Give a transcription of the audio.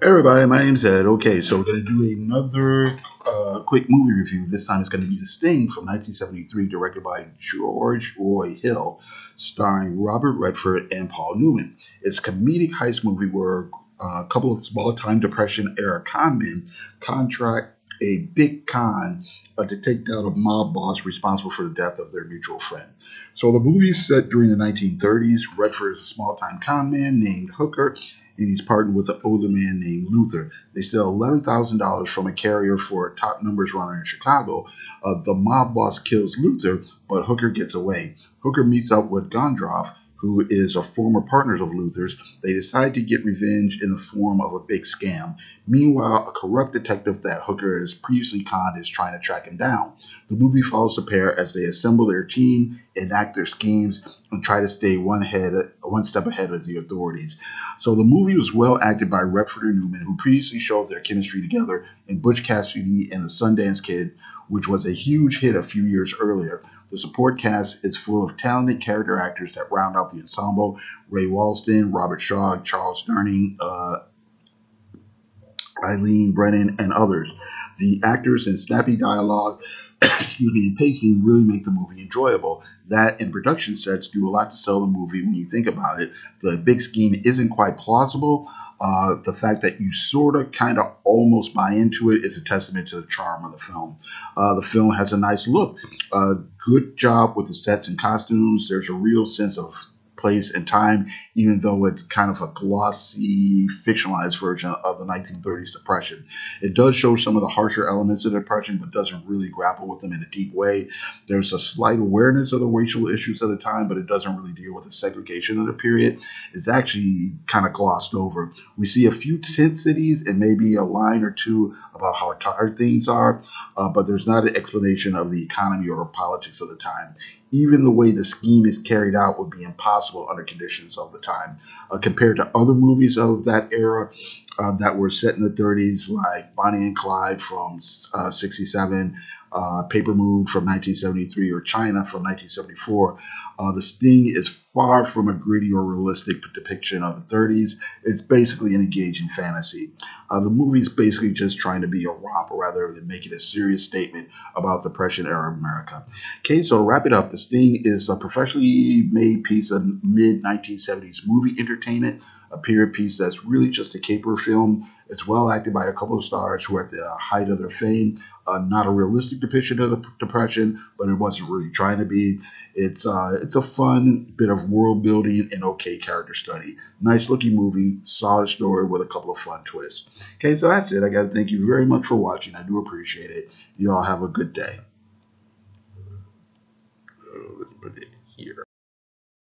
Hey everybody, my name's Ed. Okay, so we're going to do another quick movie review. This time it's going to be The Sting from 1973, directed by George Roy Hill, starring Robert Redford and Paul Newman. It's a comedic heist movie where a couple of small-time Depression-era con men contract a big con to take down a mob boss responsible for the death of their mutual friend. So the movie is set during the 1930s. Redford is a small-time con man named Hooker, and he's partnered with an older man named Luther. They steal $11,000 from a carrier for a top numbers runner in Chicago. The mob boss kills Luther, but Hooker gets away. Hooker meets up with Gondroff, who is a former partner of Luther's. They decide to get revenge in the form of a big scam. Meanwhile, a corrupt detective that Hooker has previously conned is trying to track him down. The movie follows the pair as they assemble their team, enact their schemes, and try to stay one step ahead of the authorities. So the movie was well acted by Redford and Newman, who previously showed their chemistry together in Butch Cassidy and the Sundance Kid, which was a huge hit a few years earlier. The support cast is full of talented character actors that round out the ensemble: Ray Walston, Robert Shaw, Charles Durning, Eileen Brennan, and others. The actors and snappy dialogue, and pacing really make the movie enjoyable. That and production sets do a lot to sell the movie when you think about it. The big scheme isn't quite plausible. The fact that you sort of kind of almost buy into it is a testament to the charm of the film. The film has a nice look. Good job with the sets and costumes. There's a real sense of place and time, even though it's kind of a glossy, fictionalized version of the 1930s Depression. It does show some of the harsher elements of the Depression, but doesn't really grapple with them in a deep way. There's a slight awareness of the racial issues of the time, but it doesn't really deal with the segregation of the period. It's actually kind of glossed over. We see a few tent cities and maybe a line or two about how tired things are, but there's not an explanation of the economy or politics of the time. Even the way the scheme is carried out would be impossible under conditions of the time. Compared to other movies of that era that were set in the 30s, like Bonnie and Clyde from '67, Paper Moon from 1973, or China from 1974, The Sting is far from a gritty or realistic depiction of the 30s. It's basically an engaging fantasy. The movie is basically just trying to be a romp rather than making a serious statement about Depression era America. Okay, so to wrap it up, The Sting is a professionally made piece of mid 1970s movie entertainment, a period piece that's really just a caper film. It's well acted by a couple of stars who are at the height of their fame. Not a realistic depiction of the Depression, but it wasn't really trying to be. It's a fun bit of world building and okay character study. Nice looking movie, solid story with a couple of fun twists. Okay, so that's it. I got to thank you very much for watching. I do appreciate it. You all have a good day. Let's put it here.